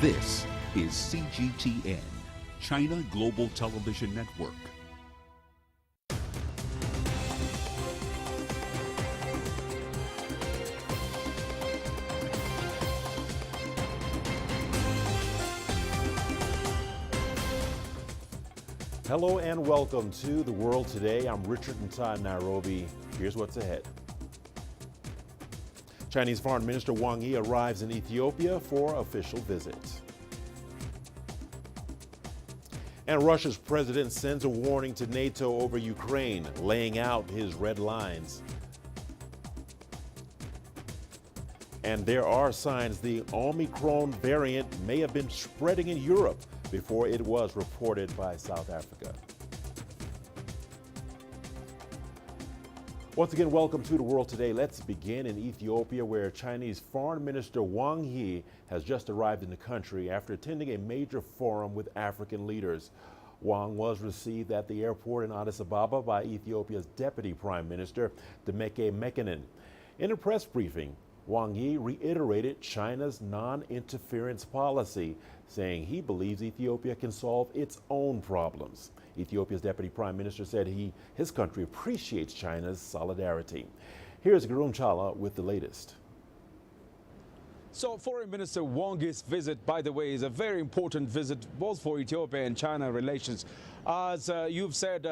This is CGTN, China Global Television Network. Hello and welcome to The World Today. I'm Richard Nta in Nairobi. Here's what's ahead. Chinese Foreign Minister Wang Yi arrives in Ethiopia for official visit. And Russia's president sends a warning to NATO over Ukraine, laying out his red lines. And there are signs the Omicron variant may have been spreading in Europe before it was reported by South Africa. Once again, welcome to The World Today. Let's begin in Ethiopia, where Chinese Foreign Minister Wang Yi has just arrived in the country after attending a major forum with African leaders. Wang was received at the airport in Addis Ababa by Ethiopia's Deputy Prime Minister, Demeke Mekonnen. In a press briefing, Wang Yi reiterated China's non-interference policy, saying he believes Ethiopia can solve its own problems. Ethiopia's Deputy Prime Minister said his country appreciates China's solidarity. Here's Gurun Chala with the latest. So Foreign Minister Wang Yi's visit, by the way, is a very important visit both for Ethiopia and China relations. As you've said,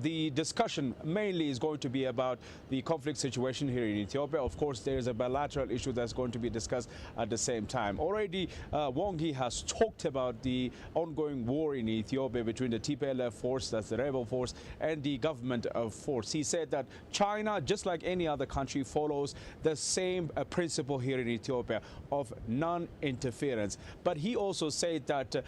the discussion mainly is going to be about the conflict situation here in Ethiopia. Of course, there is a bilateral issue that's going to be discussed at the same time. Already, Wang Yi has talked about the ongoing war in Ethiopia between the TPLF force, that's the rebel force, and the government force. He said that China, just like any other country, follows the same principle here in Ethiopia of non-interference. But he also said that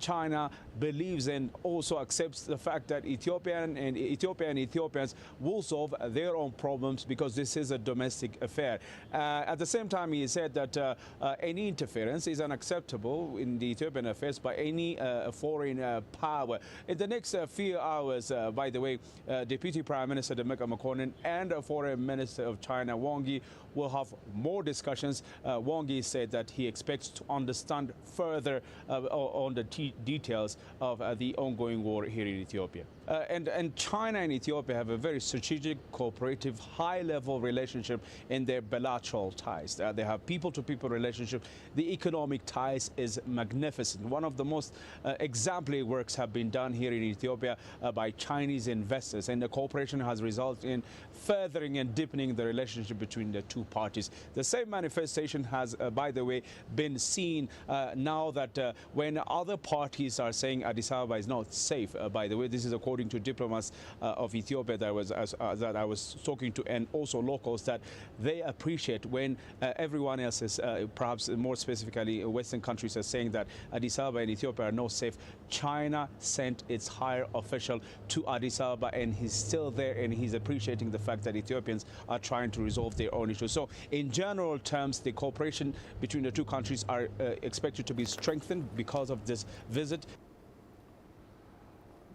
China believes and also accepts the fact that Ethiopia and Ethiopians will solve their own problems because this is a domestic affair. At the same time, he said that any interference is unacceptable in the Ethiopian affairs by any foreign power. In the next few hours, by the way, Deputy Prime Minister Demeke Mekonnen and Foreign Minister of China, Wang Yi, will have more discussions. Wang Yi said that he expects to understand further on the details of the ongoing war here in Ethiopia. And China and Ethiopia have a very strategic, cooperative, high-level relationship in their bilateral ties. They have people-to-people relationship. The economic ties is magnificent. One of the most exemplary works have been done here in Ethiopia by Chinese investors, and the cooperation has resulted in furthering and deepening the relationship between the two parties. The same manifestation has, by the way, been seen now that when other parties are saying Addis Ababa is not safe, by the way, this is according to diplomats of Ethiopia that I was talking to, and also locals, that they appreciate when everyone else is, perhaps more specifically Western countries, are saying that Addis Ababa and Ethiopia are not safe. China sent its higher official to Addis Ababa, and he's still there, and he's appreciating the fact that Ethiopians are trying to resolve their own issues. So in general terms, the cooperation between the two countries are expected to be strengthened because of this visit.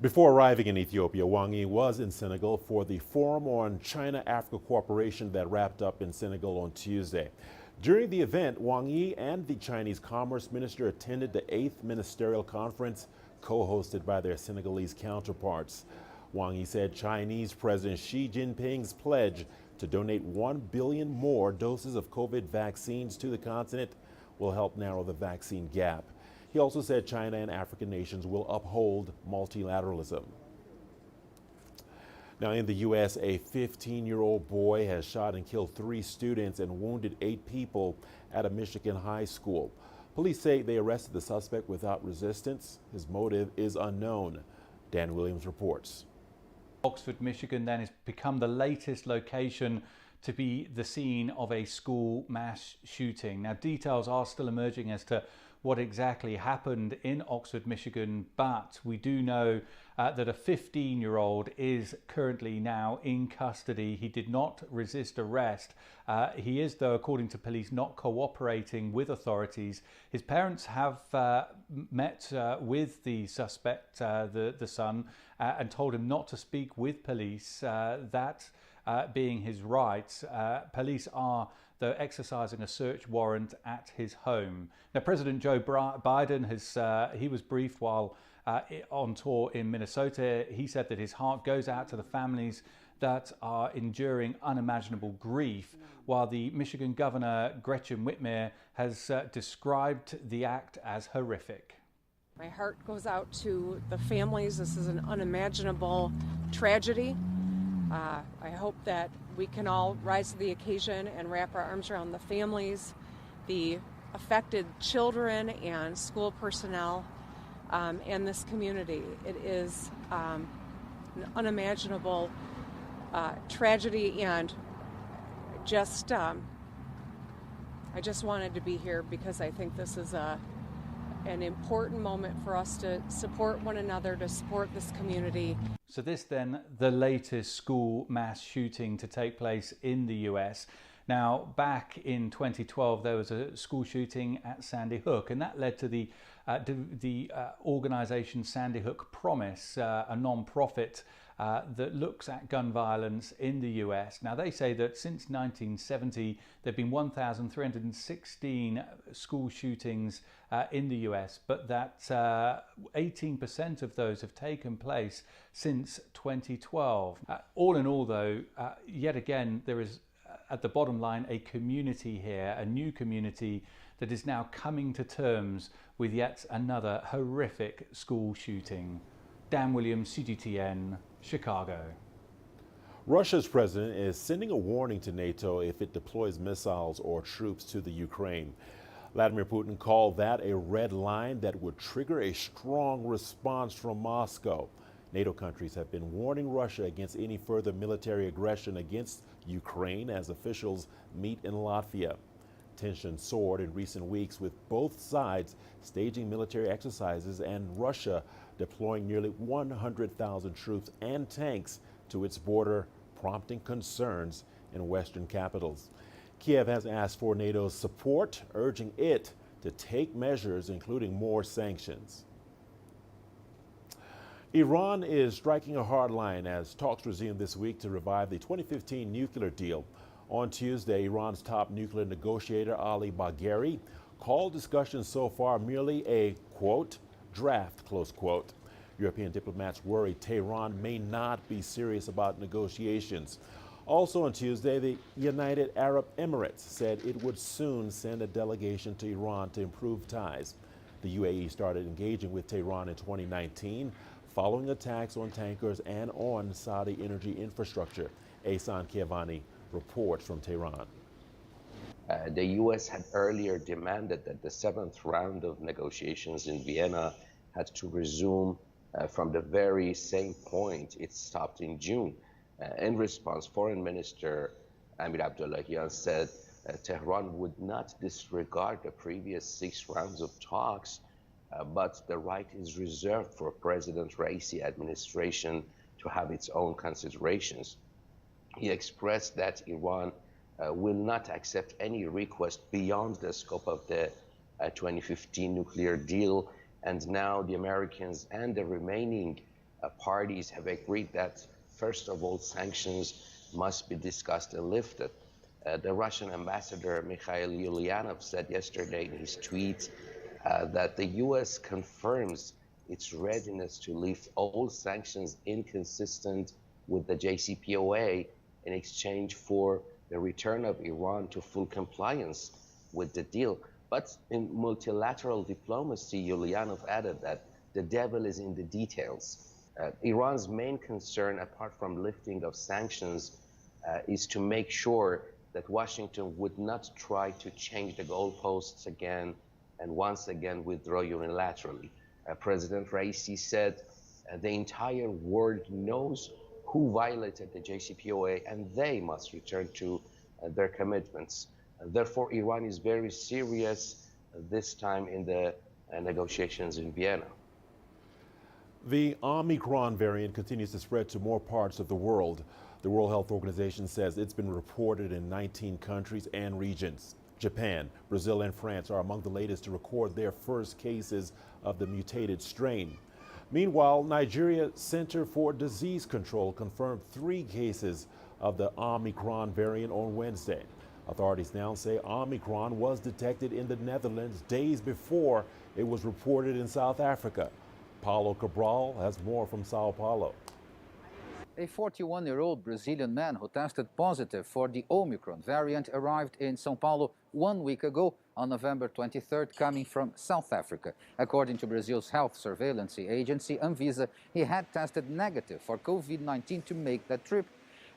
Before arriving in Ethiopia, Wang Yi was in Senegal for the Forum on China-Africa Cooperation that wrapped up in Senegal on Tuesday. During the event, Wang Yi and the Chinese Commerce Minister attended the 8th Ministerial Conference, co-hosted by their Senegalese counterparts. Wang Yi said Chinese President Xi Jinping's pledge to donate 1 billion more doses of COVID vaccines to the continent will help narrow the vaccine gap. He also said China and African nations will uphold multilateralism. Now, in the U.S., a 15-year-old boy has shot and killed 3 students and wounded 8 people at a Michigan high school. Police say they arrested the suspect without resistance. His motive is unknown. Dan Williams reports. Oxford, Michigan then has become the latest location to be the scene of a school mass shooting. Now, details are still emerging as to what exactly happened in Oxford, Michigan, but we do know that a 15-year-old is currently now in custody. He did not resist arrest. He is, though, according to police, not cooperating with authorities. His parents have met with the suspect, the son, and told him not to speak with police, that being his right. Police are though exercising a search warrant at his home. Now, President Joe Biden he was briefed while on tour in Minnesota. He said that his heart goes out to the families that are enduring unimaginable grief, while the Michigan Governor Gretchen Whitmer has described the act as horrific. My heart goes out to the families. This is an unimaginable tragedy. I hope that we can all rise to the occasion and wrap our arms around the families, the affected children and school personnel, and this community. It is an unimaginable tragedy, and I just wanted to be here because I think this is an important moment for us to support one another, to support this community. So this then, the latest school mass shooting to take place in the US. Now, back in 2012, there was a school shooting at Sandy Hook, and that led to the organization Sandy Hook Promise, a non-profit that looks at gun violence in the US. Now, they say that since 1970, there have been 1,316 school shootings in the US, but that 18% of those have taken place since 2012. All in all, though, yet again, there is, at the bottom line, a community here, a new community that is now coming to terms with yet another horrific school shooting. Dan Williams, CGTN, Chicago. Russia's president is sending a warning to NATO if it deploys missiles or troops to the Ukraine. Vladimir Putin called that a red line that would trigger a strong response from Moscow. NATO countries have been warning Russia against any further military aggression against Ukraine as officials meet in Latvia. Tension soared in recent weeks, with both sides staging military exercises and Russia deploying nearly 100,000 troops and tanks to its border, prompting concerns in Western capitals. Kiev has asked for NATO's support, urging it to take measures including more sanctions. Iran is striking a hard line as talks resume this week to revive the 2015 nuclear deal. On Tuesday, Iran's top nuclear negotiator Ali Bagheri called discussions so far merely a, quote, draft, close quote. European diplomats worry Tehran may not be serious about negotiations. Also on Tuesday, the United Arab Emirates said it would soon send a delegation to Iran to improve ties. The UAE started engaging with Tehran in 2019, following attacks on tankers and on Saudi energy infrastructure. Ehsan Kiavani reports from Tehran. The U.S. had earlier demanded that the seventh round of negotiations in Vienna had to resume from the very same point it stopped in June. In response, Foreign Minister Amir Abdollahian said Tehran would not disregard the previous 6 rounds of talks, but the right is reserved for President Raisi administration to have its own considerations. He expressed that Iran will not accept any request beyond the scope of the 2015 nuclear deal. And now the Americans and the remaining parties have agreed that, first of all, sanctions must be discussed and lifted. The Russian ambassador Mikhail Ulyanov said yesterday in his tweet that the U.S. confirms its readiness to lift all sanctions inconsistent with the JCPOA in exchange for the return of Iran to full compliance with the deal. But in multilateral diplomacy, Ulyanov added that the devil is in the details. Iran's main concern, apart from lifting of sanctions, is to make sure that Washington would not try to change the goalposts again and once again withdraw unilaterally. President Raisi said the entire world knows who violated the JCPOA and they must return to their commitments. Therefore, Iran is very serious this time in the negotiations in Vienna. The Omicron variant continues to spread to more parts of the world. The World Health Organization says it's been reported in 19 countries and regions. Japan, Brazil, and France are among the latest to record their first cases of the mutated strain. Meanwhile, Nigeria's Center for Disease Control confirmed 3 cases of the Omicron variant on Wednesday. Authorities now say Omicron was detected in the Netherlands days before it was reported in South Africa. Paulo Cabral has more from Sao Paulo. A 41-year-old Brazilian man who tested positive for the Omicron variant arrived in São Paulo 1 week ago on November 23rd, coming from South Africa. According to Brazil's health surveillance agency, Anvisa, he had tested negative for COVID-19 to make that trip.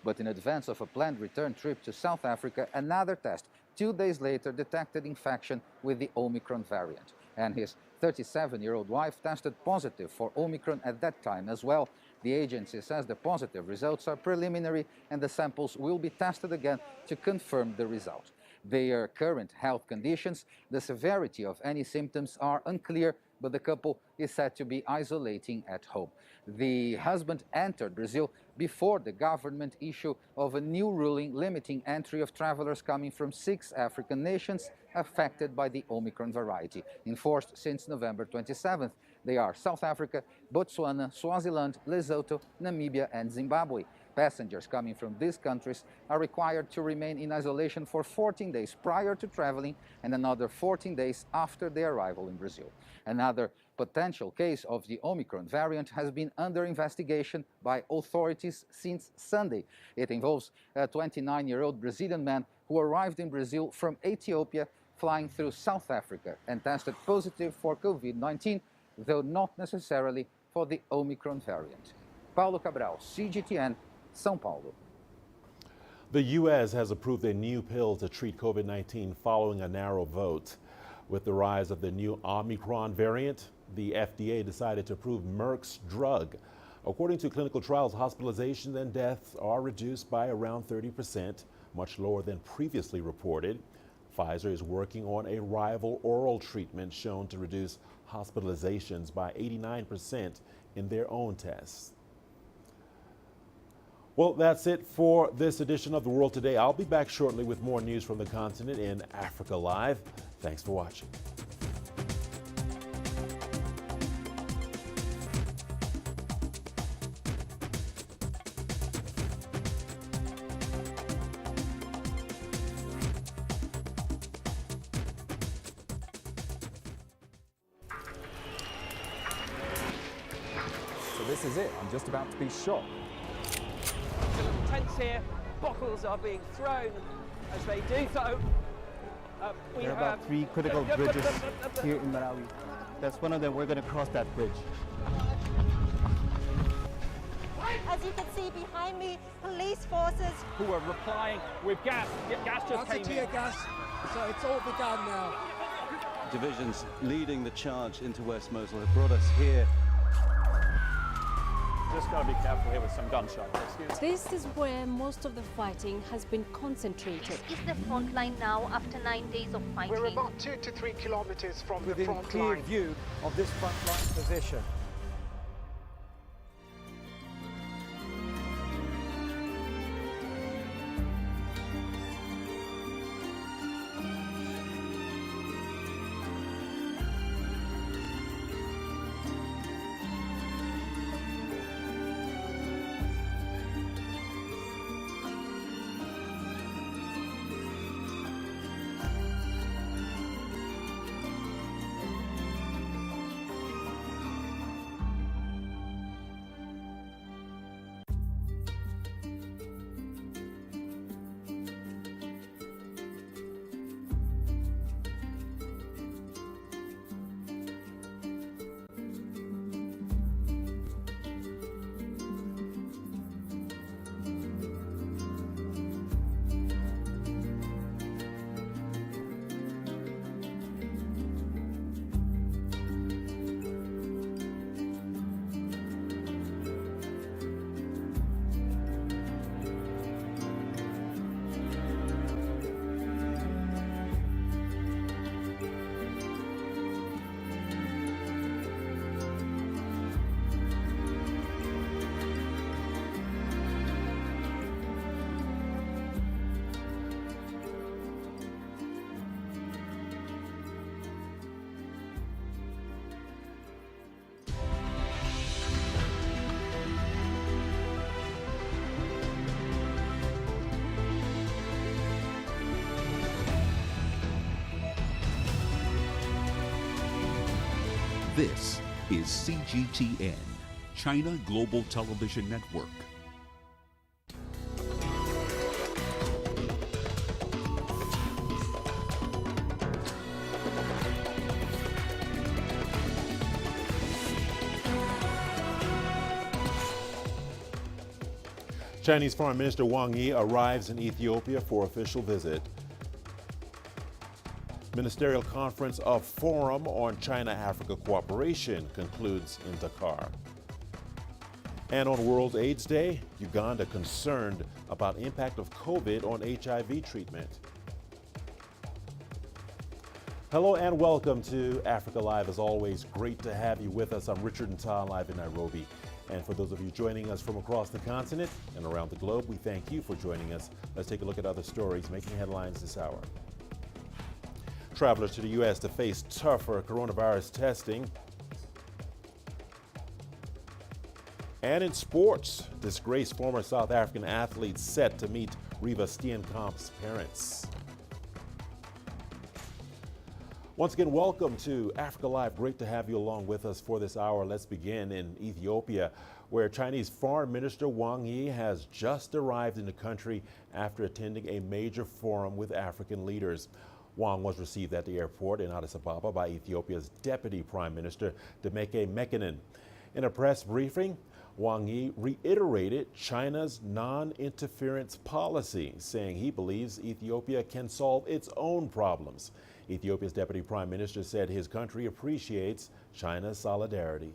But in advance of a planned return trip to South Africa, another test 2 days later detected infection with the Omicron variant. And his 37-year-old wife tested positive for Omicron at that time as well. The agency says the positive results are preliminary and the samples will be tested again to confirm the result. Their current health conditions, the severity of any symptoms are unclear, but the couple is said to be isolating at home. The husband entered Brazil before the government issue of a new ruling limiting entry of travelers coming from 6 African nations affected by the Omicron variety, enforced since November 27th. They are South Africa, Botswana, Swaziland, Lesotho, Namibia, and Zimbabwe. Passengers coming from these countries are required to remain in isolation for 14 days prior to traveling and another 14 days after their arrival in Brazil. Another potential case of the Omicron variant has been under investigation by authorities since Sunday. It involves a 29-year-old Brazilian man who arrived in Brazil from Ethiopia, flying through South Africa and tested positive for COVID-19, though not necessarily for the Omicron variant. Paulo Cabral, CGTN, São Paulo. The U.S. has approved a new pill to treat COVID-19 following a narrow vote. With the rise of the new Omicron variant, the FDA decided to approve Merck's drug. According to clinical trials, hospitalizations and deaths are reduced by around 30%, much lower than previously reported. Pfizer is working on a rival oral treatment shown to reduce hospitalizations by 89% in their own tests. Well, that's it for this edition of The World Today. I'll be back shortly with more news from the continent in Africa Live. Thanks for watching. So this is it. I'm just about to be shot. The little tents here, bottles are being thrown as they do so. There are about 3 critical bridges here in Malawi. That's one of them. We're going to cross that bridge. As you can see behind me, police forces Who are replying with gas. Gas just came in. gas, so it's all begun now. Divisions leading the charge into West Mosul have brought us here. Just got to be careful here with some gunshots. This is where most of the fighting has been concentrated. is the front line now after 9 days of fighting. We're about 2 to 3 kilometers from Within the front clear line. view of this front line position. This is CGTN, China Global Television Network. Chinese Foreign Minister Wang Yi arrives in Ethiopia for official visit. Ministerial Conference of Forum on China-Africa Cooperation concludes in Dakar. And on World AIDS Day, Uganda concerned about impact of COVID on HIV treatment. Hello and welcome to Africa Live. As always, great to have you with us. I'm Richard Nta, live in Nairobi. And for those of you joining us from across the continent and around the globe, we thank you for joining us. Let's take a look at other stories making headlines this hour. Travelers to the U.S. to face tougher coronavirus testing. And in sports, disgraced former South African athlete set to meet Reeva Steenkamp's parents. Once again, welcome to Africa Live. Great to have you along with us for this hour. Let's begin in Ethiopia, where Chinese Foreign Minister Wang Yi has just arrived in the country after attending a major forum with African leaders. Wang was received at the airport in Addis Ababa by Ethiopia's Deputy Prime Minister Demeke Mekonnen. In a press briefing, Wang Yi reiterated China's non-interference policy, saying he believes Ethiopia can solve its own problems. Ethiopia's Deputy Prime Minister said his country appreciates China's solidarity.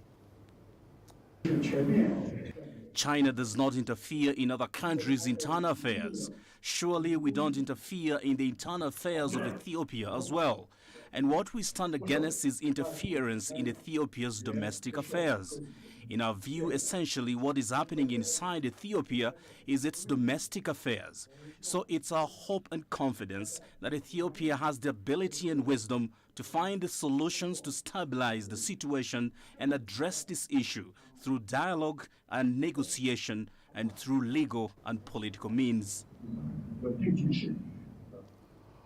China does not interfere in other countries' internal affairs. Surely we don't interfere in the internal affairs of Ethiopia as well. And what we stand against is interference in Ethiopia's domestic affairs. In our view, essentially what is happening inside Ethiopia is its domestic affairs. So it's our hope and confidence that Ethiopia has the ability and wisdom to find the solutions to stabilize the situation and address this issue through dialogue and negotiation and through legal and political means.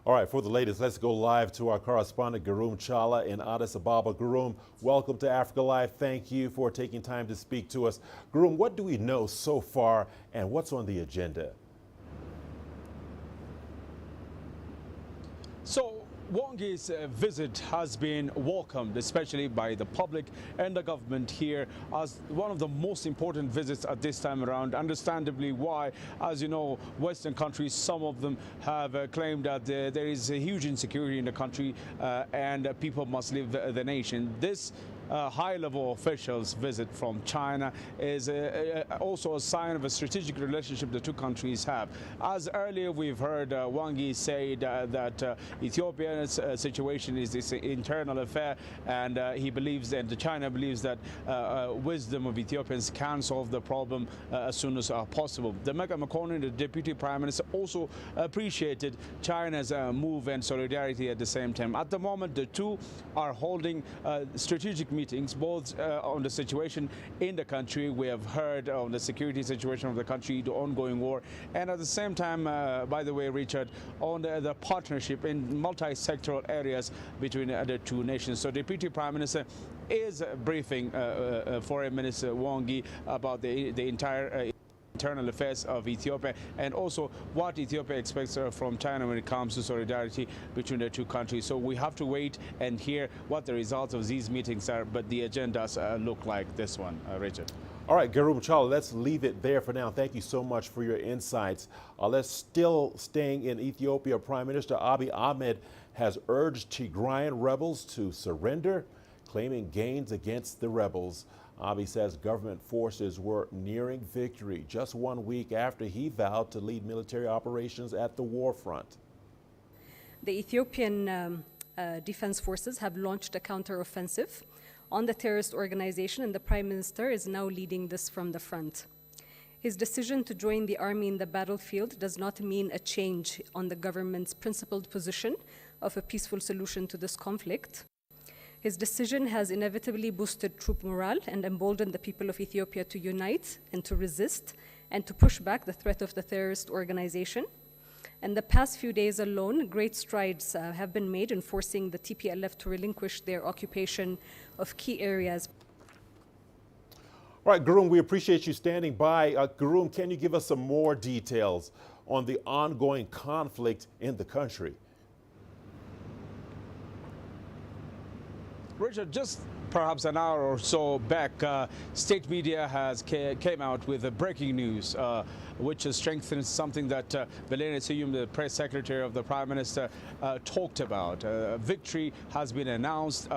All right, for the latest, let's go live to our correspondent, Gurum Chala in Addis Ababa. Gurum, welcome to Africa Live. Thank you for taking time to speak to us. Gurum, what do we know so far and what's on the agenda? So Wang Yi's visit has been welcomed, especially by the public and the government here, as one of the most important visits at this time around. Understandably, why? As you know, Western countries, some of them have claimed that there is a huge insecurity in the country and people must leave the nation. This high-level officials visit from China is also a sign of a strategic relationship the two countries have. As earlier we've heard Wang Yi say that Ethiopia's situation is this internal affair, and he believes, and China believes, that wisdom of Ethiopians can solve the problem as soon as possible. Demeke Mekonnen, the Deputy Prime Minister, also appreciated China's move and solidarity at the same time. At the moment, the two are holding strategic meetings, both on the situation in the country. We have heard on the security situation of the country, the ongoing war, and at the same time, by the way, Richard, on the partnership in multi-sectoral areas between the two nations. So Deputy Prime Minister is briefing Foreign Minister Wang Yi about the entire internal affairs of Ethiopia, and also what Ethiopia expects from China when it comes to solidarity between the two countries. So we have to wait and hear what the results of these meetings are, but the agendas look like this one, Richard. All right, Gurum Chala, let's leave it there for now. Thank you so much for your insights. Let's still staying in Ethiopia. Prime Minister Abiy Ahmed has urged Tigrayan rebels to surrender, claiming gains against the rebels. Abiy says government forces were nearing victory just 1 week after he vowed to lead military operations at the war front. The Ethiopian Defense Forces have launched a counteroffensive on the terrorist organization, and the Prime Minister is now leading this from the front. His decision to join the army in the battlefield does not mean a change on the government's principled position of a peaceful solution to this conflict. His decision has inevitably boosted troop morale and emboldened the people of Ethiopia to unite and to resist and to push back the threat of the terrorist organization. In the past few days alone, great strides have been made in forcing the TPLF to relinquish their occupation of key areas. All right, Gurung, we appreciate you standing by. Gurung, can you give us some more details on the ongoing conflict in the country? Richard, just perhaps an hour or so back, state media came out with the breaking news, which strengthens something that Bulletin, the press secretary of the Prime Minister, talked about. Victory has been announced.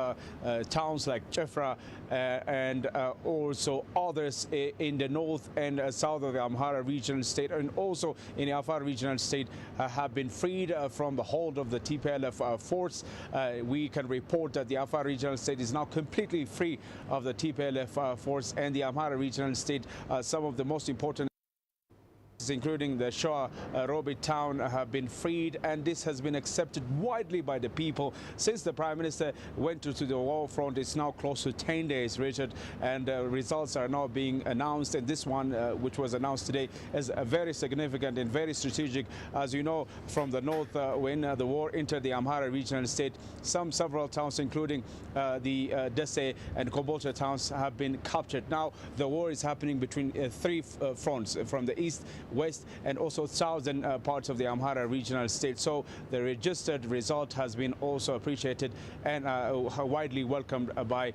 Towns like Chefra and also others in the north and south of the Amhara regional state, and also in the Afar regional state, have been freed from the hold of the TPLF force. We can report that the Afar regional state is now completely free of the TPLF force, and the Amhara regional state, some of the most important, including the Nairobi town, have been freed, and this has been accepted widely by the people. Since the Prime Minister went to the war front, it's now close to 10 days, Richard, and results are now being announced, and this one, which was announced today, is very significant and very strategic. As you know, from the north, when the war entered the Amhara regional state, several towns, including the Dese and Kombolcha towns, have been captured. Now the war is happening between three fronts, from the east, west, and also southern parts of the Amhara regional state. So the registered result has been also appreciated and widely welcomed by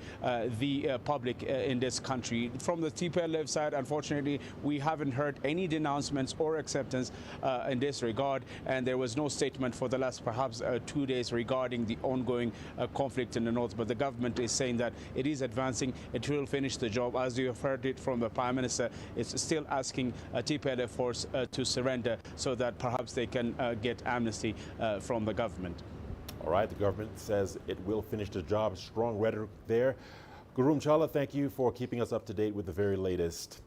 the public in this country. From the TPLF side, unfortunately, we haven't heard any denouncements or acceptance in this regard, and there was no statement for the last perhaps 2 days regarding the ongoing conflict in the north. But the government is saying that it is advancing, it will finish the job. As you have heard it from the Prime Minister, it's still asking TPLF force to surrender so that perhaps they can get amnesty from the government. All right, the government says it will finish the job. Strong rhetoric there. Gurung Chala, thank you for keeping us up to date with the very latest.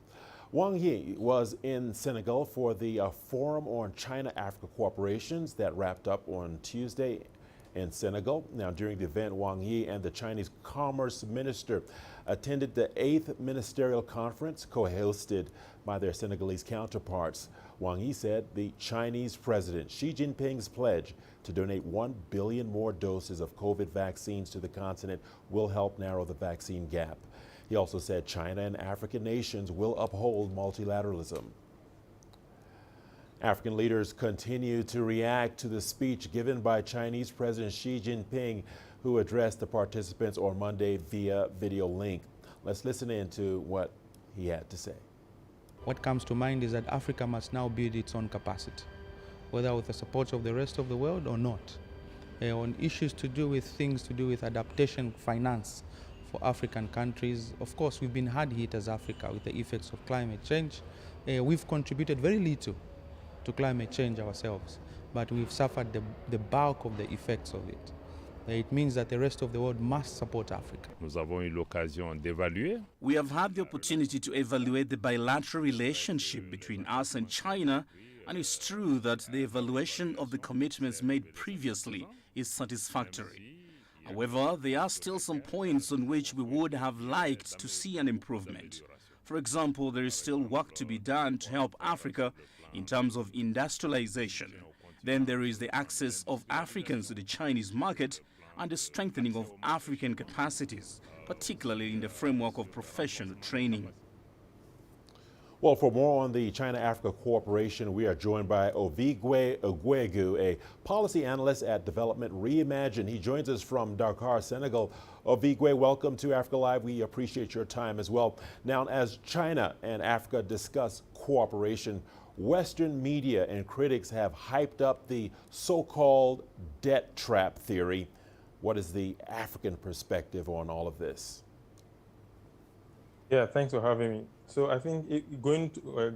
Wang Yi was in Senegal for the Forum on China-Africa Cooperations that wrapped up on Tuesday in Senegal. Now, during the event, Wang Yi and the Chinese Commerce Minister attended the 8th Ministerial Conference, co-hosted by their Senegalese counterparts. Wang Yi said the Chinese President Xi Jinping's pledge to donate 1 billion more doses of COVID vaccines to the continent will help narrow the vaccine gap. He also said China and African nations will uphold multilateralism. African leaders continue to react to the speech given by Chinese President Xi Jinping, who addressed the participants on Monday via video link. Let's listen in to what he had to say. What comes to mind is that Africa must now build its own capacity, whether with the support of the rest of the world or not. On issues to do with things to do with adaptation finance for African countries, of course, we've been hard hit as Africa with the effects of climate change. We've contributed very little to climate change ourselves, but we've suffered the bulk of the effects of it. It means that the rest of the world must support Africa. We have had the opportunity to evaluate the bilateral relationship between us and China, and it's true that the evaluation of the commitments made previously is satisfactory. However, there are still some points on which we would have liked to see an improvement. For example, there is still work to be done to help Africa in terms of industrialization. Then there is the access of Africans to the Chinese market and the strengthening of African capacities, particularly in the framework of professional training. Well, for more on the China-Africa Cooperation, we are joined by Ovigwe Ogwegu, a policy analyst at Development Reimagined. He joins us from Dakar, Senegal. Ovigwe, welcome to Africa Live. We appreciate your time as well. Now, as China and Africa discuss cooperation, Western media and critics have hyped up the so-called debt trap theory. What is the African perspective on all of this? Yeah, thanks for having me. So I think that's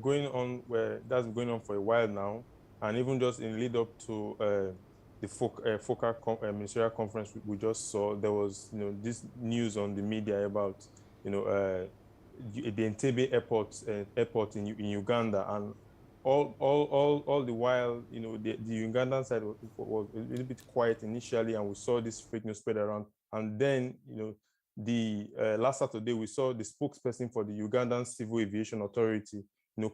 going on for a while now, and even just in lead up to the FOCA ministerial conference we just saw, there was this news on the media about the Entebbe airport in Uganda, and all the while the Ugandan side was a little bit quiet initially, and we saw this fake news spread around, and then the last Saturday we saw the spokesperson for the Ugandan Civil Aviation Authority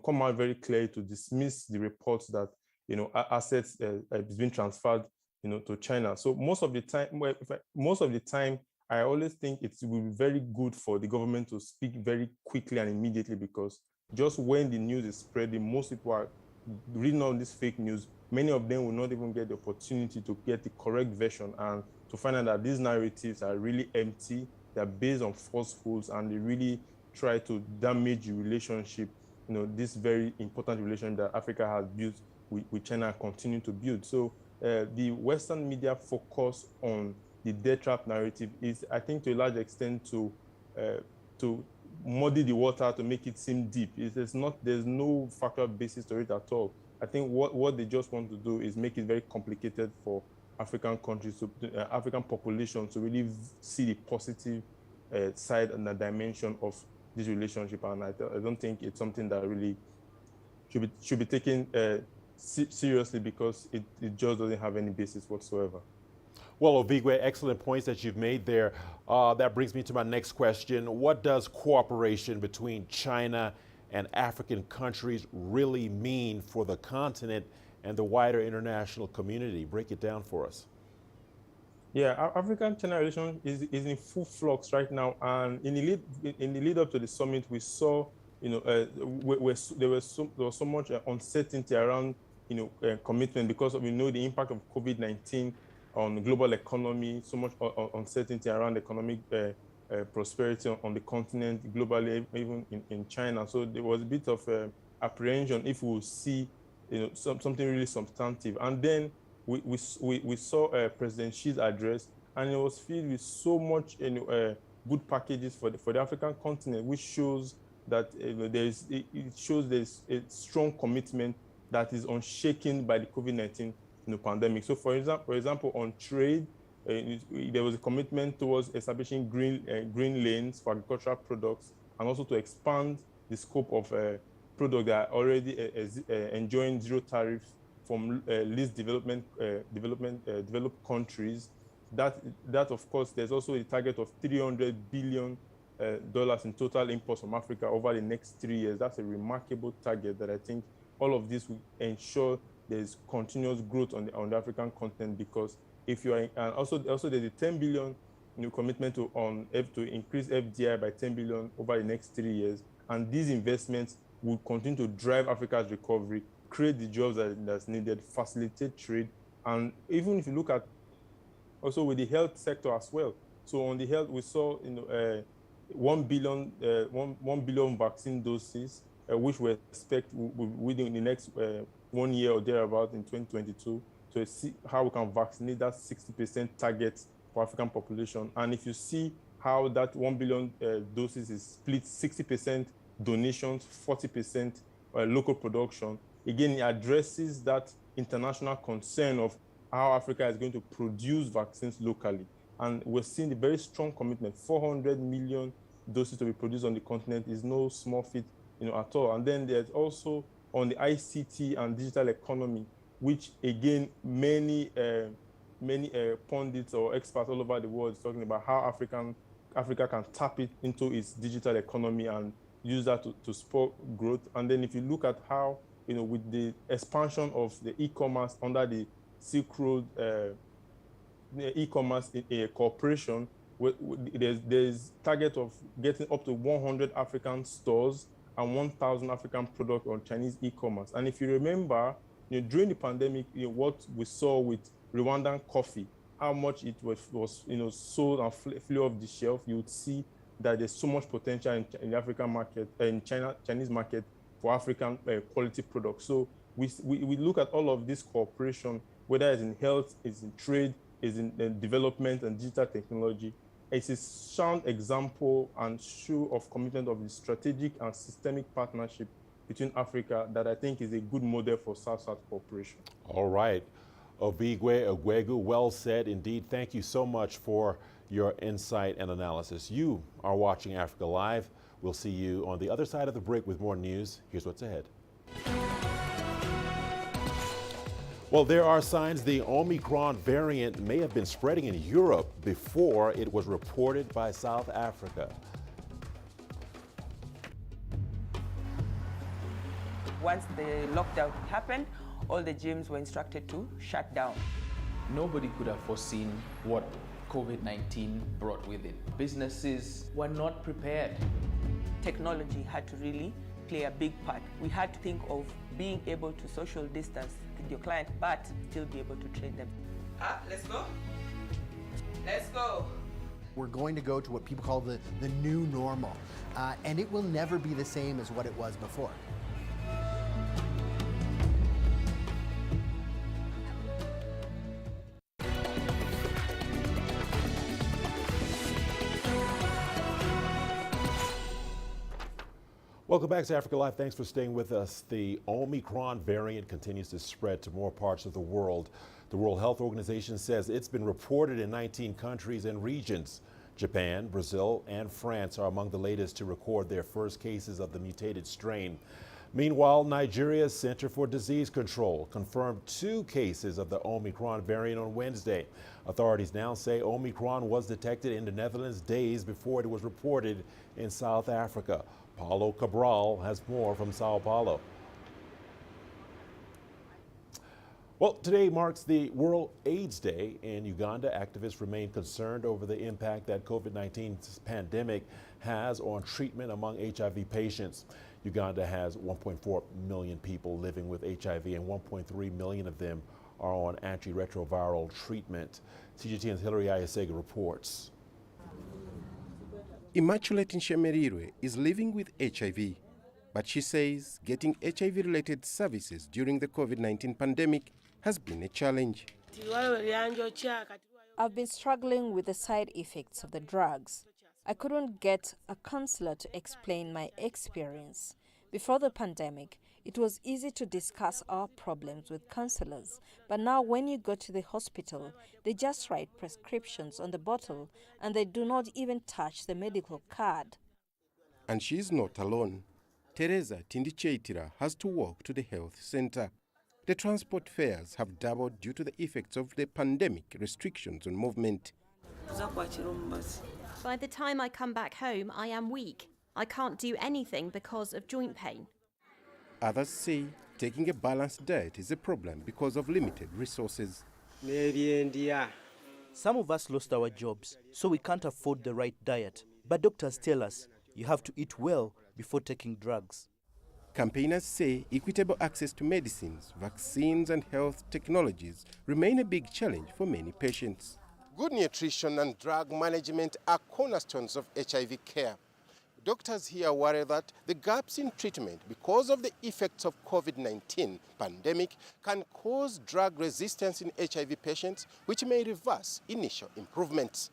come out very clearly to dismiss the reports that assets is being transferred, to China. So most of the time, I always think it will be very good for the government to speak very quickly and immediately, because just when the news is spreading, most people are reading all this fake news. Many of them will not even get the opportunity to get the correct version and to find out that these narratives are really empty, they're based on falsehoods, and they really try to damage the relationship, this very important relationship that Africa has built with China and continue to build. So the Western media focus on the debt trap narrative is, I think, to a large extent to muddy the water, to make it seem deep. There's no factual basis to it at all. I think what they just want to do is make it very complicated for African countries, African populations to really see the positive side and the dimension of this relationship. And I don't think it's something that really should be taken seriously, because it just doesn't have any basis whatsoever. Well, Ovigwe, excellent points that you've made there. That brings me to my next question. What does cooperation between China and African countries really mean for the continent and the wider international community? Break it down for us. Yeah, African-China relation is in full flux right now, and in the lead up to the summit, we saw, there was so much uncertainty around, commitment, because of the impact of COVID-19 on the global economy, so much uncertainty around economic prosperity on the continent, globally, even in China. So there was a bit of apprehension if we will see, something really substantive. And then we saw President Xi's address, and it was filled with so much good packages for the African continent, which shows that there's a strong commitment that is unshaken by the COVID-19 pandemic. So, for example, on trade, there was a commitment towards establishing green lanes for agricultural products, and also to expand the scope of products that are already enjoying zero tariffs from least developed countries. That of course, there's also a target of $300 billion in total imports from Africa over the next 3 years. That's a remarkable target that I think all of this will ensure there's continuous growth on the African continent, because if you are, and also there's a 10 billion commitment to increase FDI by 10 billion over the next 3 years, and these investments will continue to drive Africa's recovery, create the jobs that's needed, facilitate trade, and even if you look at also with the health sector as well. So on the health, we saw 1 billion vaccine doses, which we expect within the next 1 year or thereabout in 2022, to see how we can vaccinate that 60% target for African population. And if you see how that 1 billion doses is split, 60% donations, 40% local production, again, it addresses that international concern of how Africa is going to produce vaccines locally. And we're seeing the very strong commitment. 400 million doses to be produced on the continent is no small feat, at all. And then there's also on the ICT and digital economy, which again, many pundits or experts all over the world is talking about how Africa can tap it into its digital economy and use that to spur growth. And then if you look at how, with the expansion of the e-commerce under the Silk Road e-commerce cooperation, there's target of getting up to 100 African stores and 1,000 African products on Chinese e-commerce. And if you remember, during the pandemic, what we saw with Rwandan coffee, how much it was sold and flew off the shelf, you would see that there's so much potential in the African market, in Chinese market, for African quality products. So we look at all of this cooperation, whether it's in health, it's in trade, it's in development and digital technology. It's a sound example and show of commitment of the strategic and systemic partnership between Africa that I think is a good model for South-South cooperation. All right. Ovigwe Egwegu, well said indeed. Thank you so much for your insight and analysis. You are watching Africa Live. We'll see you on the other side of the break with more news. Here's what's ahead. Well, there are signs the Omicron variant may have been spreading in Europe before it was reported by South Africa. Once the lockdown happened, all the gyms were instructed to shut down. Nobody could have foreseen what COVID-19 brought with it. Businesses were not prepared. Technology had to really play a big part. We had to think of being able to social distance with your client, but still be able to train them. Let's go. Let's go. We're going to go to what people call the new normal, and it will never be the same as what it was before. Welcome back to Africa Live. Thanks for staying with us. The Omicron variant continues to spread to more parts of the world. The World Health Organization says it's been reported in 19 countries and regions. Japan, Brazil, and France are among the latest to record their first cases of the mutated strain. Meanwhile, Nigeria's Center for Disease Control confirmed 2 cases of the Omicron variant on Wednesday. Authorities now say Omicron was detected in the Netherlands days before it was reported in South Africa. Paulo Cabral has more from Sao Paulo. Well, today marks the World AIDS Day. In Uganda, activists remain concerned over the impact that COVID-19 pandemic has on treatment among HIV patients. Uganda has 1.4 million people living with HIV, and 1.3 million of them are on antiretroviral treatment. CGTN's Hilary Ayasega reports. Immaculate Nshemerirwe is living with HIV, but she says getting HIV-related services during the COVID-19 pandemic has been a challenge. I've been struggling with the side effects of the drugs. I couldn't get a counselor to explain my experience. Before the pandemic, it was easy to discuss our problems with counselors, but now when you go to the hospital, they just write prescriptions on the bottle and they do not even touch the medical card. And she's not alone. Teresa Tindicheitira has to walk to the health center. The transport fares have doubled due to the effects of the pandemic restrictions on movement. By the time I come back home, I am weak. I can't do anything because of joint pain. Others say taking a balanced diet is a problem because of limited resources. Some of us lost our jobs, so we can't afford the right diet. But doctors tell us you have to eat well before taking drugs. Campaigners say equitable access to medicines, vaccines, and health technologies remain a big challenge for many patients. Good nutrition and drug management are cornerstones of HIV care. Doctors here worry that the gaps in treatment because of the effects of COVID-19 pandemic can cause drug resistance in HIV patients, which may reverse initial improvements.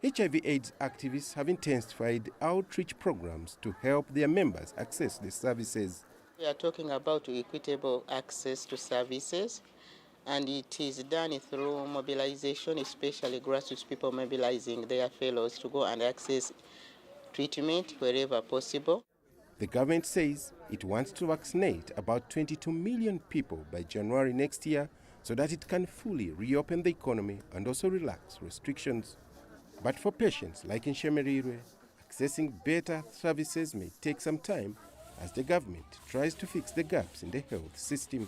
HIV/AIDS activists have intensified outreach programs to help their members access the services. We are talking about equitable access to services, and it is done through mobilization, especially grassroots people mobilizing their fellows to go and access treatment wherever possible. The government says it wants to vaccinate about 22 million people by January next year so that it can fully reopen the economy and also relax restrictions. But for patients like Nshemerirwe, accessing better services may take some time as the government tries to fix the gaps in the health system.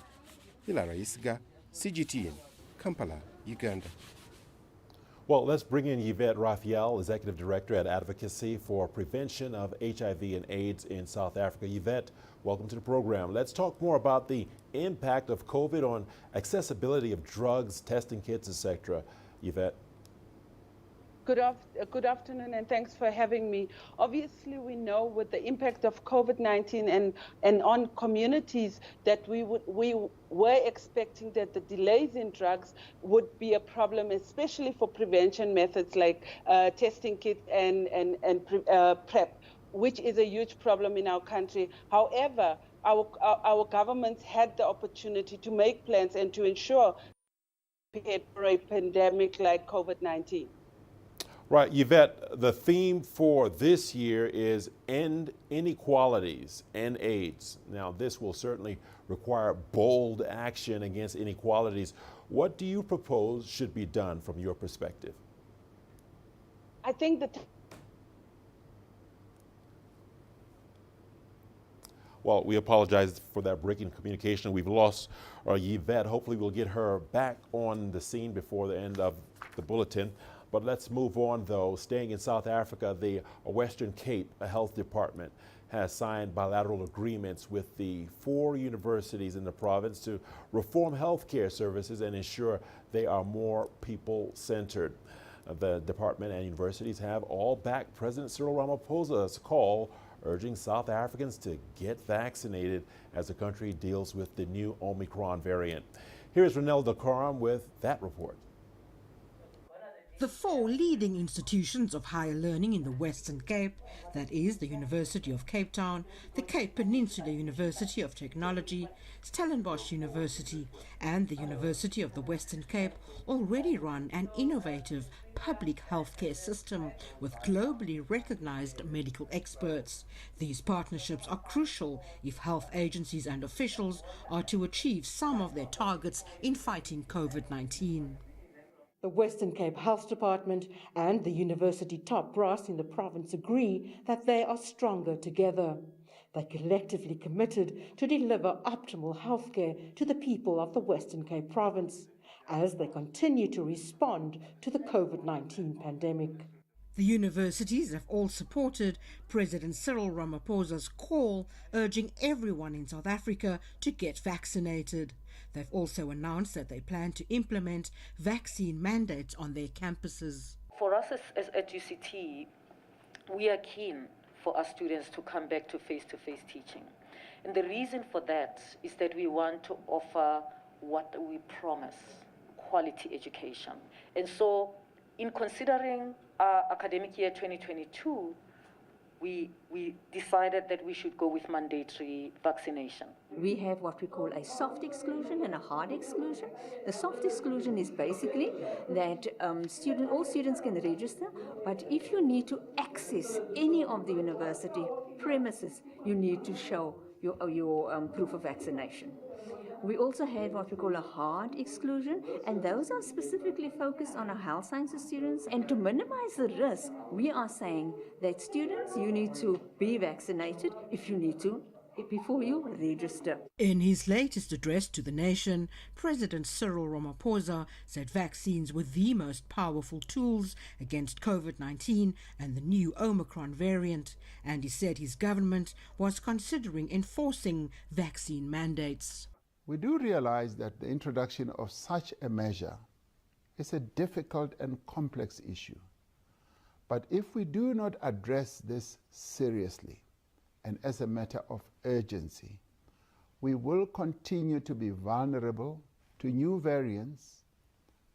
Hilary Ayasega, CGTN, Kampala, Uganda. Well, let's bring in Yvette Raphael, Executive Director at Advocacy for Prevention of HIV and AIDS in South Africa. Yvette, welcome to the program. Let's talk more about the impact of COVID on accessibility of drugs, testing kits, etc. Yvette. Good afternoon, and thanks for having me. Obviously, we know with the impact of COVID-19 and on communities that we were expecting that the delays in drugs would be a problem, especially for prevention methods like testing kits and PrEP, which is a huge problem in our country. However, our governments had the opportunity to make plans and to ensure prepared for a pandemic like COVID-19. Right, Yvette, the theme for this year is End Inequalities, End AIDS. Now, this will certainly require bold action against inequalities. What do you propose should be done from your perspective? I think that... Well, we apologize for that breaking communication. We've lost Yvette. Hopefully we'll get her back on the scene before the end of the bulletin. But let's move on, though. Staying in South Africa, the Western Cape Health Department has signed bilateral agreements with the 4 universities in the province to reform healthcare services and ensure they are more people-centered. The department and universities have all backed President Cyril Ramaphosa's call urging South Africans to get vaccinated as the country deals with the new Omicron variant. Here's Renelda Karam with that report. The 4 leading institutions of higher learning in the Western Cape, that is the University of Cape Town, the Cape Peninsula University of Technology, Stellenbosch University and the University of the Western Cape, already run an innovative public healthcare system with globally recognized medical experts. These partnerships are crucial if health agencies and officials are to achieve some of their targets in fighting COVID-19. The Western Cape Health Department and the university top brass in the province agree that they are stronger together. They collectively committed to deliver optimal healthcare to the people of the Western Cape province as they continue to respond to the COVID-19 pandemic. The universities have all supported President Cyril Ramaphosa's call urging everyone in South Africa to get vaccinated. They've also announced that they plan to implement vaccine mandates on their campuses. For us as at UCT, we are keen for our students to come back to face-to-face teaching. And the reason for that is that we want to offer what we promise, quality education. And so in considering our academic year 2022, we decided that we should go with mandatory vaccination. We have what we call a soft exclusion and a hard exclusion. The soft exclusion is basically that all students can register, but if you need to access any of the university premises, you need to show your proof of vaccination. We also have what we call a hard exclusion, and those are specifically focused on our health sciences students. And to minimize the risk, we are saying that students, you need to be vaccinated if you need to, before you register. In his latest address to the nation, President Cyril Ramaphosa said vaccines were the most powerful tools against COVID-19 and the new Omicron variant, and he said his government was considering enforcing vaccine mandates. We do realize that the introduction of such a measure is a difficult and complex issue. But if we do not address this seriously and as a matter of urgency, we will continue to be vulnerable to new variants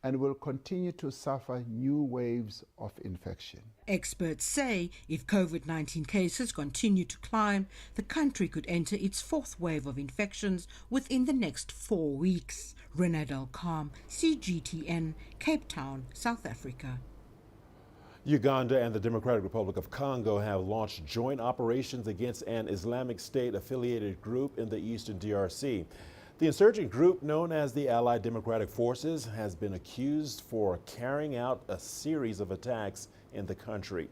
and will continue to suffer new waves of infection. Experts say if COVID-19 cases continue to climb, the country could enter its 4th wave of infections within the next 4 weeks. Renadel Calm, CGTN, Cape Town, South Africa. Uganda and the Democratic Republic of Congo have launched joint operations against an Islamic State-affiliated group in the eastern DRC. The insurgent group, known as the Allied Democratic Forces, has been accused for carrying out a series of attacks in the country.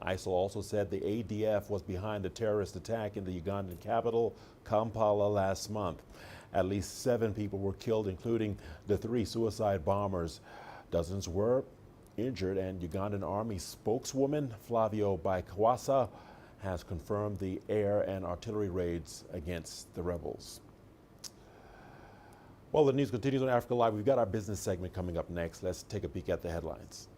ISIL also said the ADF was behind the terrorist attack in the Ugandan capital, Kampala, last month. At least 7 people were killed, including the 3 suicide bombers. Dozens were injured, and Ugandan Army spokeswoman Flavio Baikawasa has confirmed the air and artillery raids against the rebels. Well, the news continues on Africa Live. We've got our business segment coming up next. Let's take a peek at the headlines.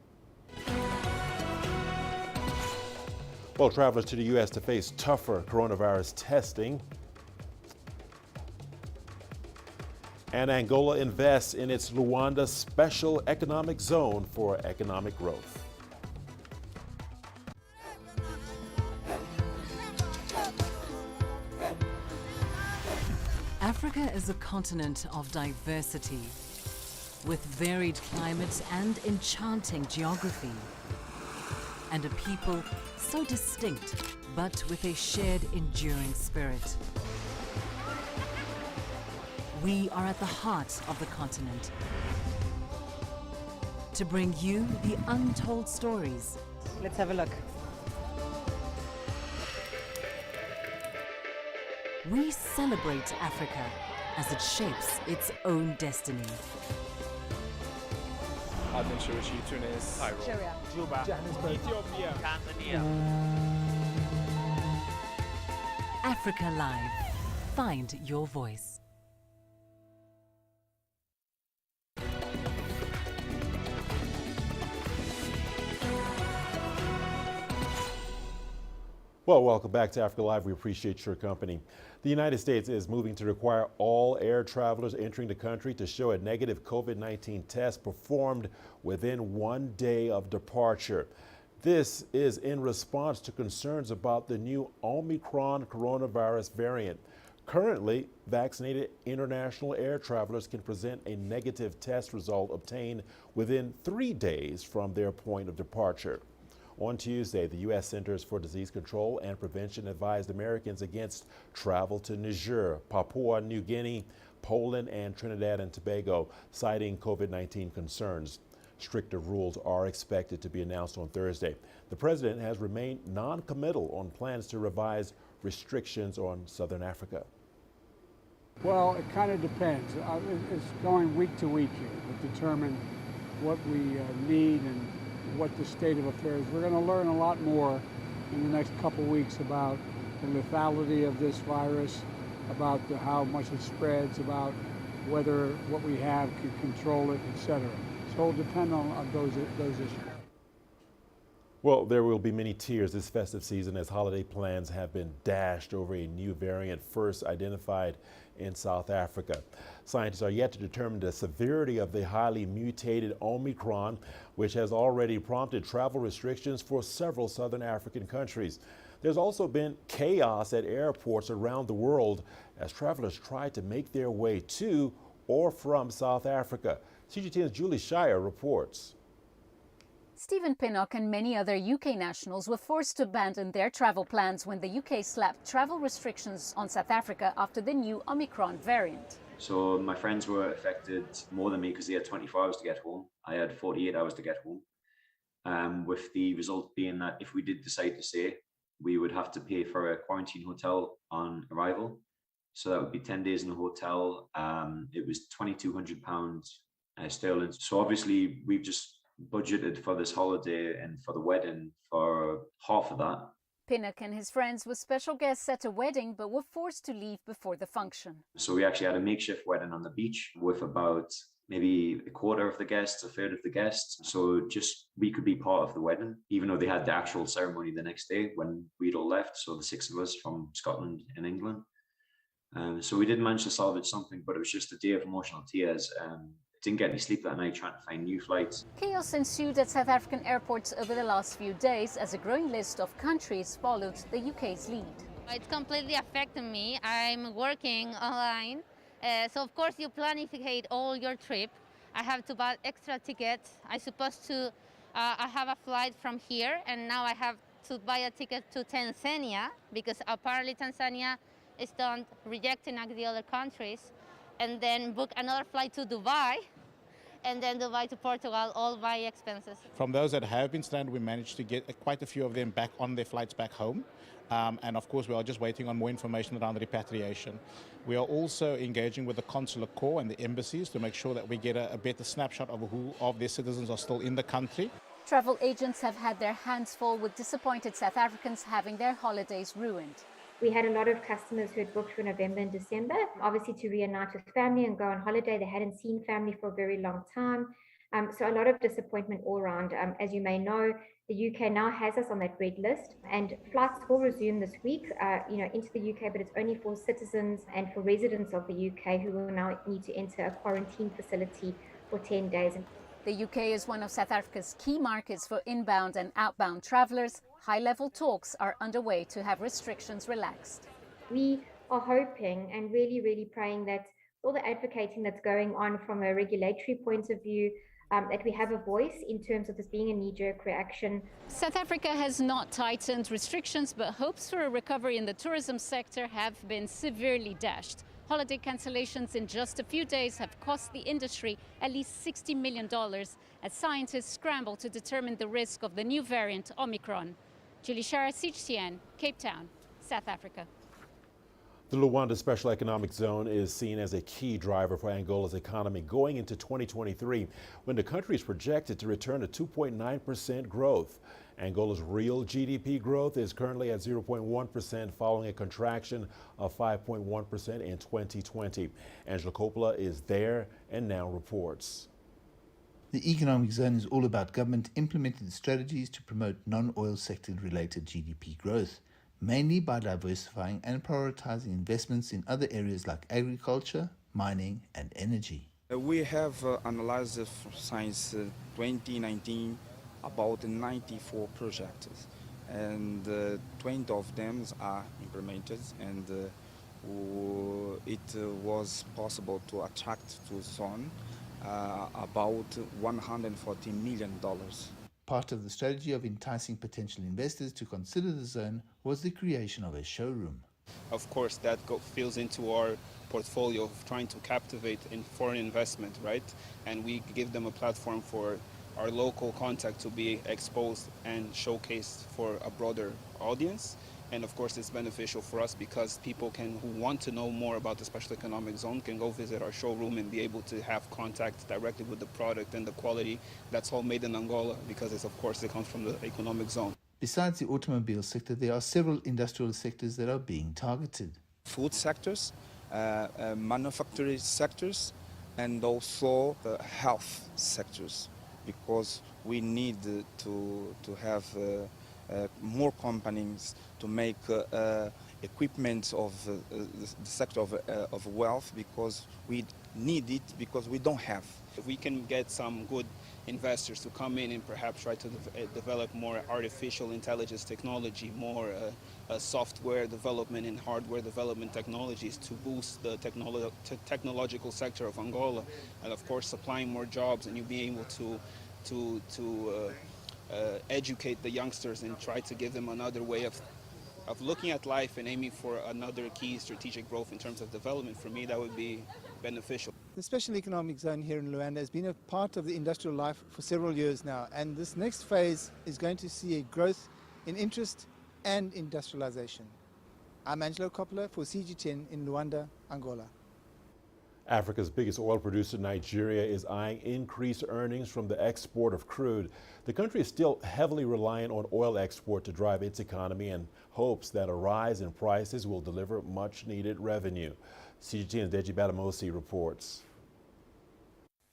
Well, travelers to the U.S. to face tougher coronavirus testing. And Angola invests in its Luanda Special Economic Zone for economic growth. Africa is a continent of diversity, with varied climates and enchanting geography, and a people so distinct, but with a shared enduring spirit. We are at the heart of the continent to bring you the untold stories. Let's have a look. we celebrate Africa as it shapes its own destiny. Tunis, Cairo, Juba, Johannesburg, Ethiopia, Tanzania. Africa Live. Find your voice. Well, welcome back to Africa Live. We appreciate your company. The United States is moving to require all air travelers entering the country to show a negative COVID-19 test performed within 1 day of departure. This is in response to concerns about the new Omicron coronavirus variant. Currently, vaccinated international air travelers can present a negative test result obtained within 3 days from their point of departure. On Tuesday, the U.S. Centers for Disease Control and Prevention advised Americans against travel to Niger, Papua New Guinea, Poland, and Trinidad and Tobago, citing COVID-19 concerns. Stricter rules are expected to be announced on Thursday. The president has remained non-committal on plans to revise restrictions on Southern Africa. Well, it kind of depends. It's going week to week here to determine what we need and what the state of affairs. We're going to learn a lot more in the next couple weeks about the lethality of this virus, about how much it spreads, about whether what we have can control it, etc. So it'll depend on those issues. Well, there will be many tears this festive season as holiday plans have been dashed over a new variant first identified in South Africa. Scientists are yet to determine the severity of the highly mutated Omicron, which has already prompted travel restrictions for several Southern African countries. There's also been chaos at airports around the world as travelers try to make their way to or from South Africa. CGTN's Julie Shire reports. Stephen Pinnock and many other UK nationals were forced to abandon their travel plans when the UK slapped travel restrictions on South Africa after the new Omicron variant. So my friends were affected more than me because they had 24 hours to get home. I had 48 hours to get home, with the result being that if we did decide to stay, we would have to pay for a quarantine hotel on arrival. So that would be 10 days in the hotel. It was £2,200 sterling. So obviously we've just budgeted for this holiday and for the wedding for half of that. Pinnock and his friends were special guests at a wedding but were forced to leave before the function. So we actually had a makeshift wedding on the beach with about maybe a quarter of the guests, a third of the guests. So just we could be part of the wedding, even though they had the actual ceremony the next day when we'd all left. So the 6 of us from Scotland and England. So we did manage to salvage something, but it was just a day of emotional tears. Didn't get any sleep that night trying to find new flights. Chaos ensued at South African airports over the last few days as a growing list of countries followed the UK's lead. It's completely affecting me. I'm working online, so of course you planificate all your trip. I have to buy extra tickets. I have a flight from here, and now I have to buy a ticket to Tanzania because apparently Tanzania is done rejecting the other countries. And then book another flight to Dubai, and then Dubai to Portugal, all my expenses. From those that have been stranded, we managed to get quite a few of them back on their flights back home. And of course, we are just waiting on more information around the repatriation. We are also engaging with the consular corps and the embassies to make sure that we get a better snapshot of who of their citizens are still in the country. Travel agents have had their hands full with disappointed South Africans having their holidays ruined. We had a lot of customers who had booked for November and December, obviously to reunite with family and go on holiday. They hadn't seen family for a very long time. So a lot of disappointment all around. As you may know, the UK now has us on that red list, and flights will resume this week, into the UK, but it's only for citizens and for residents of the UK who will now need to enter a quarantine facility for 10 days. The UK is one of South Africa's key markets for inbound and outbound travellers. High-level talks are underway to have restrictions relaxed. We are hoping and really, really praying that all the advocating that's going on from a regulatory point of view, that we have a voice in terms of this being a knee-jerk reaction. South Africa has not tightened restrictions, but hopes for a recovery in the tourism sector have been severely dashed. Holiday cancellations in just a few days have cost the industry at least $60 million as scientists scramble to determine the risk of the new variant Omicron. Julie Shara, CGTN, Cape Town, South Africa. The Luanda Special Economic Zone is seen as a key driver for Angola's economy going into 2023, when the country is projected to return to 2.9% growth. Angola's real GDP growth is currently at 0.1%, following a contraction of 5.1% in 2020. Angela Coppola is there and now reports. The economic zone is all about government implementing strategies to promote non-oil sector related GDP growth, mainly by diversifying and prioritizing investments in other areas like agriculture, mining and energy. We have analyzed since 2019 about 94 projects, and 20 of them are implemented, and it was possible to attract to zone about $140 million. Part of the strategy of enticing potential investors to consider the zone was the creation of a showroom. Of course, that fills into our portfolio of trying to captivate in foreign investment, right? And we give them a platform for our local contact to be exposed and showcased for a broader audience. And of course, it's beneficial for us because people who want to know more about the Special Economic Zone can go visit our showroom and be able to have contact directly with the product and the quality. That's all made in Angola because it comes from the economic zone. Besides the automobile sector, there are several industrial sectors that are being targeted. Food sectors, manufacturing sectors, and also the health sectors, because we need to have more companies to make equipment of the sector of wealth, because we need it, because we don't have. If we can get some good investors to come in and perhaps try to develop more artificial intelligence technology, more software development and hardware development technologies to boost the technological sector of Angola, and of course supplying more jobs, and you be able to educate the youngsters and try to give them another way of looking at life and aiming for another key strategic growth in terms of development. For me, that would be beneficial. The Special Economic Zone here in Luanda has been a part of the industrial life for several years now, and this next phase is going to see a growth in interest and industrialization. I'm Angelo Coppola for CGTN in Luanda, Angola. Africa's biggest oil producer, Nigeria, is eyeing increased earnings from the export of crude. The country is still heavily reliant on oil export to drive its economy and hopes that a rise in prices will deliver much-needed revenue. CGTN's Deji Badamosi reports.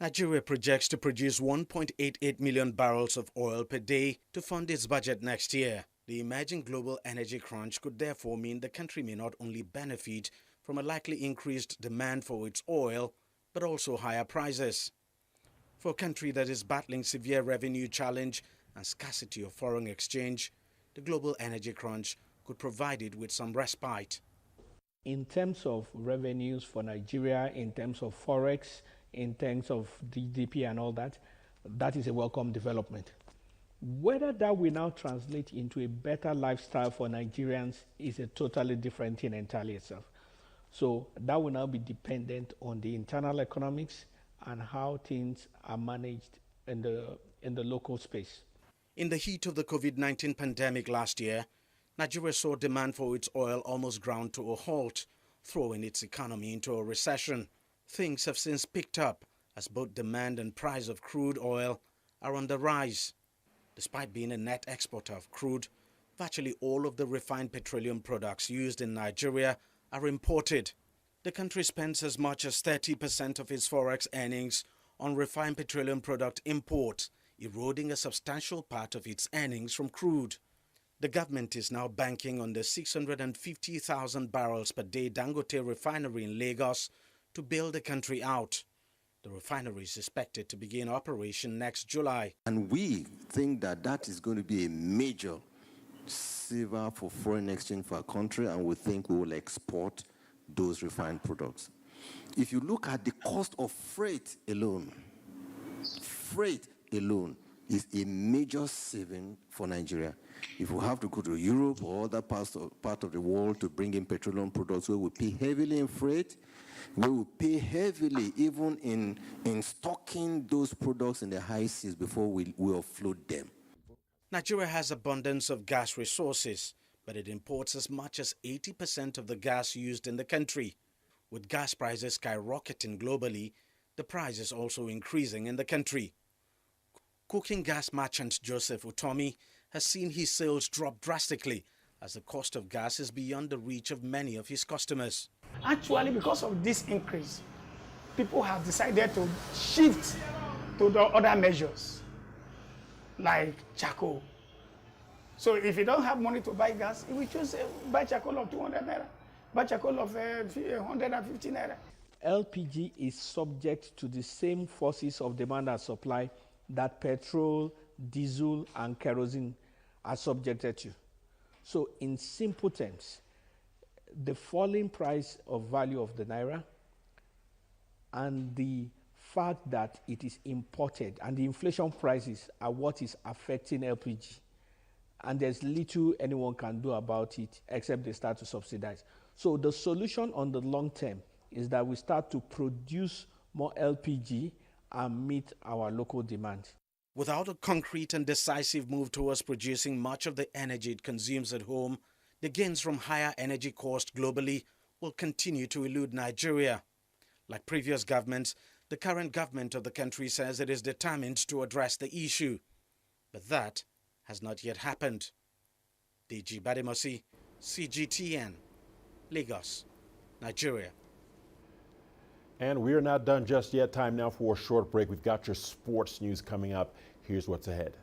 Nigeria projects to produce 1.88 million barrels of oil per day to fund its budget next year. The emerging global energy crunch could therefore mean the country may not only benefit from a likely increased demand for its oil, but also higher prices. For a country that is battling severe revenue challenge and scarcity of foreign exchange, the global energy crunch could provide it with some respite. In terms of revenues for Nigeria, in terms of forex, in terms of GDP and all that, that is a welcome development. Whether that will now translate into a better lifestyle for Nigerians is a totally different thing entirely itself. So that will now be dependent on the internal economics and how things are managed in the local space. In the heat of the COVID-19 pandemic last year, Nigeria saw demand for its oil almost ground to a halt, throwing its economy into a recession. Things have since picked up as both demand and price of crude oil are on the rise. Despite being a net exporter of crude, virtually all of the refined petroleum products used in Nigeria are imported. The country spends as much as 30% of its forex earnings on refined petroleum product import, eroding a substantial part of its earnings from crude. The government is now banking on the 650,000 barrels per day Dangote refinery in Lagos to bail the country out. The refinery is expected to begin operation next July. And we think that that is going to be a major saver for foreign exchange for our country, and we think we will export those refined products. If you look at the cost of freight alone is a major saving for Nigeria. If we have to go to Europe or other part of the world to bring in petroleum products, where we pay heavily in freight, we will pay heavily even in stocking those products in the high seas before we offload them. Nigeria has abundance of gas resources, but it imports as much as 80% of the gas used in the country. With gas prices skyrocketing globally, the price is also increasing in the country. Cooking gas merchant Joseph Utomi has seen his sales drop drastically as the cost of gas is beyond the reach of many of his customers. Actually, because of this increase, people have decided to shift to the other measures, like charcoal. So if you don't have money to buy gas, you will choose buy charcoal of 200 naira, buy charcoal of 150 naira. LPG is subject to the same forces of demand and supply that petrol, diesel, and kerosene are subjected to. So in simple terms, the falling price of value of the naira and the fact that it is imported and the inflation prices are what is affecting LPG. And there's little anyone can do about it except they start to subsidize. So the solution on the long term is that we start to produce more LPG and meet our local demand. Without a concrete and decisive move towards producing much of the energy it consumes at home, the gains from higher energy costs globally will continue to elude Nigeria. Like previous governments, the current government of the country says it is determined to address the issue. But that has not yet happened. DG Bademosi, CGTN, Lagos, Nigeria. And we're not done just yet. Time now for a short break. We've got your sports news coming up. Here's what's ahead.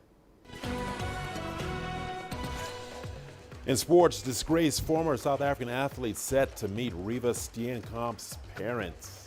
In sports, disgraced former South African athlete set to meet Reeva Steenkamp's parents.